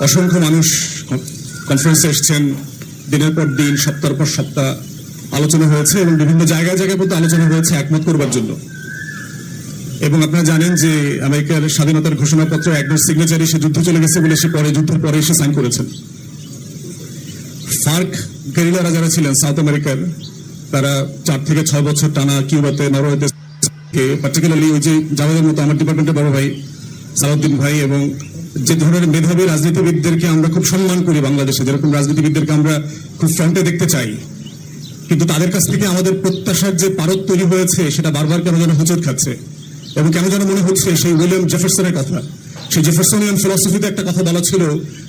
অসংখ্য মানুষ কনফারেন্সে এসেছেন, দিনের পর দিন সপ্তাহের পর সপ্তাহ আলোচনা হয়েছে এবং বিভিন্ন জায়গায় জায়গায় বলতে আলোচনা হয়েছে একমত করবার জন্য। এবং আপনারা জানেন যে আমেরিকার স্বাধীনতার ঘোষণাপত্র একদম সিগনেচারে সে যুদ্ধ চলে গেছে বলে সে পরে যুদ্ধের পরে এসে সাইন করেছেন। ফার্ক গেরিলারা যারা ছিলেন সাউথ আমেরিকার, তারা 4 থেকে 6 বছর টানা কিউবাতে, নরওয়েতে, পার্টিকুলারলি ওই যে জাভেদের মতো আমার ডিপার্টমেন্টের বড় ভাই সালাউদ্দিন ভাই এবং যে ধরনের মেধাবী রাজনীতিবিদদেরকে আমরা খুব সম্মান করি বাংলাদেশে, যেরকম রাজনীতিবিদদেরকে আমরা খুব ফ্রন্টে দেখতে চাই, কিন্তু তাদের কাছ থেকে আমাদের প্রত্যাশার যে পারদ তৈরি হয়েছে সেটা বারবার কেন যেন হোঁচট খাচ্ছে। এবং কেন যেন মনে হচ্ছে সেই উইলিয়াম জেফারসনের কথা, সেই জেফারসনিয়ান ফিলসফিতে একটা কথা বলা ছিল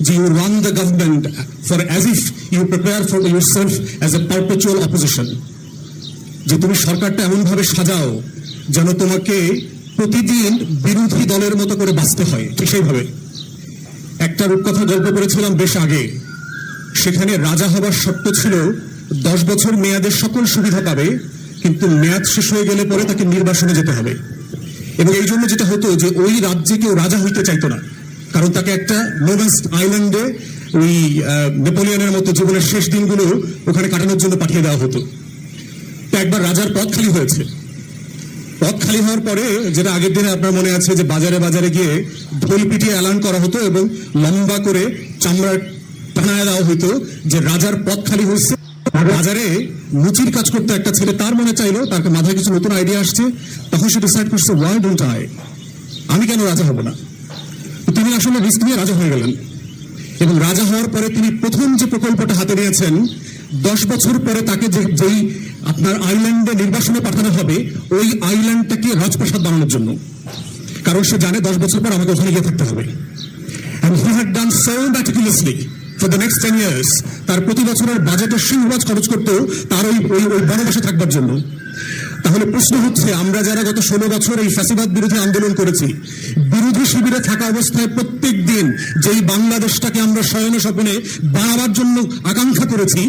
যে you run the government for as if you prepare for yourself as a perpetual opposition, যে তুমি সরকারটা এমন ভাবে সাজাও যেন তোমাকে প্রতিদিন বিরোধী দলের মতো করে বাঁচতে হয়। ঠিক সেইভাবে একটা রূপকথা গল্প করেছিলাম বেশ আগে, সেখানে রাজা হবার শর্ত ছিল 10 বছর মেয়াদের সকল সুবিধা পাবে, কিন্তু মেয়াদ শেষ হয়ে গেলে পরে তাকে নির্বাসনে যেতে হবে। এবং এই জন্য যেটা হতো যে ওই রাজ্যে কেউ রাজা হইতে চাইতো না, কারণ তাকে একটা নোম্যান্স আইল্যান্ডে ওই নেপোলিয়নের মতো জীবনের শেষ দিনগুলো ওখানে কাটানোর জন্য পাঠিয়ে দেওয়া হতো। তো একবার রাজার পদ খালি হয়েছে। পদ খালি হওয়ার পরে যেটা আগের দিনে আপনার মনে আছে যে বাজারে বাজারে গিয়ে ঢোল পিটিয়ে এলান করা হতো এবং লম্বা করে চামড়া টানায় দেওয়া হতো যে রাজার পদ খালি হয়েছে। বাজারে মুচির কাজ করতে একটা ছেলে, তার মনে চাইলো, তার মাথায় কিছু নতুন আইডিয়া আসছে, তখন সে ডিসাইড করছে ওয়াই ডোন্ট আই, আমি কেন রাজা হব না। তিনি আসলে রিস্ক নিয়ে রাজা হয়ে গেলেন এবং রাজা হওয়ার পরে তিনি প্রথম যে প্রকল্পটা হাতে নিয়েছেন, 10 বছর পরে তাকে যেই আপনার আইল্যান্ডে নির্বাসনে পাঠানো হবে ওই আইল্যান্ডটাকে রাজপ্রাসাদ বানানোর জন্য, কারণ সে জানে 10 বছর পর আমাকে ওখানে গিয়ে থাকতে হবে। And he had done so meticulously for the next 10 years, তার প্রতি বছরের বাজেটের সিংহভাগ খরচ করতো তার ওই বনবাসে থাকবার জন্য। তাহলে প্রশ্ন হচ্ছে, আমরা যারা গত 16 বছর এই ফ্যাসিবাদ বিরোধী আন্দোলন করেছি, বিরোধী শিবিরে থাকা অবস্থায় প্রত্যেক দিন যেই বাংলাদেশটাকে আমরা শয়নে স্বপ্নে বাড়াবার জন্য আকাঙ্ক্ষা করেছি,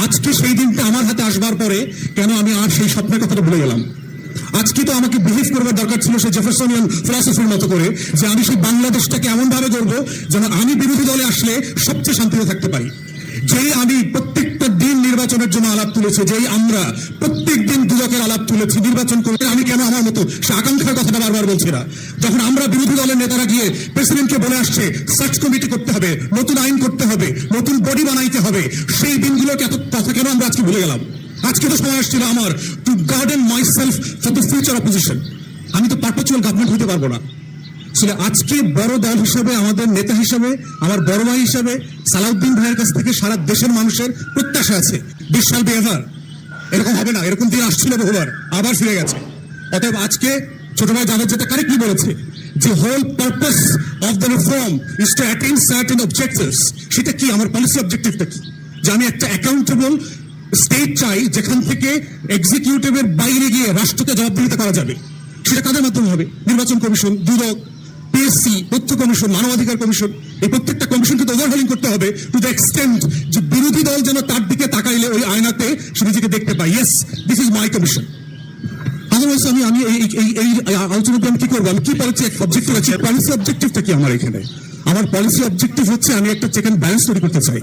আজকে সেই দিনটা আমার হাতে আসবার পরে কেন আমি আর সেই স্বপ্নের কথাটা ভুলে গেলাম? আজকে তো আমাকে বিহেভ করবার দরকার ছিল সেই জেফারসনিয়ান ফিলসফির মতো করে, যে আমি সেই বাংলাদেশটাকে এমন ভাবে করবো যেন আমি বিরোধী দলে আসলে সবচেয়ে শান্তিতে থাকতে পারি। যেই আমি প্রত্যেকটা দিন নির্বাচনের জন্য আলাপ তুলেছি, যেই আমরা প্রত্যেক দিন দুদকের আলাপ তুলেছি নির্বাচন করে, আমি কেন আমার মতো সে আকাঙ্ক্ষার কথাটা বারবার বলছি না? যখন আমরা বিরোধী দলের নেতারা গিয়ে প্রেসিডেন্টকে বলে আসছে সার্চ কমিটি করতে হবে, নতুন আইন করতে হবে, নতুন বডি বানাইতে হবে, সেই দিনগুলোকে এত কথা কেন আমরা আজকে ভুলে গেলাম? আজকে তো সময় আসছিল আমার to garden myself for the future opposition. আমি তো পারপেচুয়াল গভর্নমেন্ট হতে পারবো না। আজকে বড় দল হিসেবে, আমাদের নেতা হিসেবে, আমার বড় ভাই হিসেবে সালাউদ্দিন ভাইয়ের কাছ থেকে সারা দেশের মানুষের প্রত্যাশা আছে দিস শ্যাল বি এভার। এরকম হবে না, এরকম দিন আসছিল বহুবার, আবার ফিরে গেছে। অতএব আজকে ছোট ভাই জাভেদ যেটা কারেক্টলি বলেছে যে whole purpose of the reform is to attain certain objectives. সেটা কি? আমার পলিসি অবজেক্টিভটা কি? যে আমি একটা অ্যাকাউন্টেবল স্টেট চাই যেখান থেকে এক্সিকিউটিভের বাইরে গিয়ে রাষ্ট্রকে জবাবদিহিতা করা যাবে। সেটা কাদের মাধ্যমে হবে? নির্বাচন কমিশন, দুদক, পিএসসি, তথ্য কমিশন, মানবাধিকার কমিশন, এই প্রত্যেকটা কমিশনকে তো ওভারহলিং করতে হবে টু দ্য এক্সটেন্ট যে বিরোধী দল যেন তার দিকে তাকাইলে ওই আয়নাতে সে নিজেকে দেখতে পায়, yes this is my commission. Otherwise আমি এই আলোচনাতে আমি কি করবো? আমি কি পলিসি অবজেক্টিভ আছে? পলিসি অবজেক্টিভটা কি আমার এখানে? আমার পলিসি অবজেক্টিভ হচ্ছে আমি একটা চেক অ্যান্ড ব্যালেন্স তৈরি করতে চাই,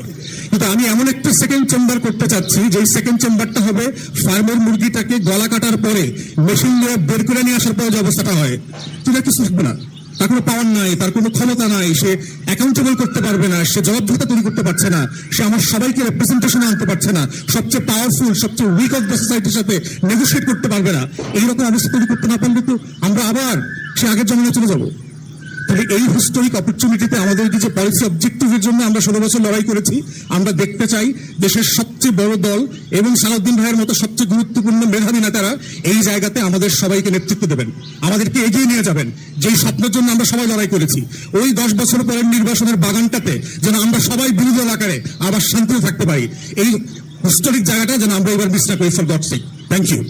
কিন্তু আমি এমন একটা সেকেন্ড চেম্বার করতে চাচ্ছি যে সেকেন্ড চেম্বারটা হবে ফার্মের মুরগিটাকে গলা কাটার পরে মেশিন দিয়ে বের করে নিয়ে আসার পরে যে অবস্থাটা হয়, তুমি কিছু থাকবে না, তার কোনো পাওয়ার নাই, তার কোনো ক্ষমতা নাই, সে অ্যাকাউন্টেবল করতে পারবে না, সে জবাবদিহিতা তৈরি করতে পারছে না, সে আমার সবাইকে রিপ্রেজেন্টেশনে আনতে পারছে না, সবচেয়ে পাওয়ারফুল, সবচেয়ে উইক অফ দ্য সোসাইটির সাথে নেগোশিয়েট করতে পারবে না। এইরকম অবস্থা তৈরি করতে না পারলে তো আমরা আবার সে আগের জমানায় চলে যাবো। তবে এই হিস্টোরিক অপরচুনিটিতে আমাদের যে পলিসি অবজেক্টিভের জন্য আমরা 16 বছর লড়াই করেছি, আমরা দেখতে চাই দেশের সবচেয়ে বড় দল এবং সালাউদ্দিন ভাইয়ের মতো সবচেয়ে গুরুত্বপূর্ণ মেধাবী নেতারা এই জায়গাতে আমাদের সবাইকে নেতৃত্ব দেবেন, আমাদেরকে এগিয়ে নিয়ে যাবেন। যেই স্বপ্নের জন্য আমরা সবাই লড়াই করেছি, ওই 10 বছর পরের নির্বাচনের বাগানটাতে যেন আমরা সবাই বিরোধী দল আকারে আবার শান্তিতে থাকতে পারি, এই হিস্টোরিক জায়গাটা যেন আমরা এবার মিস না করি। For God's sake, thank you.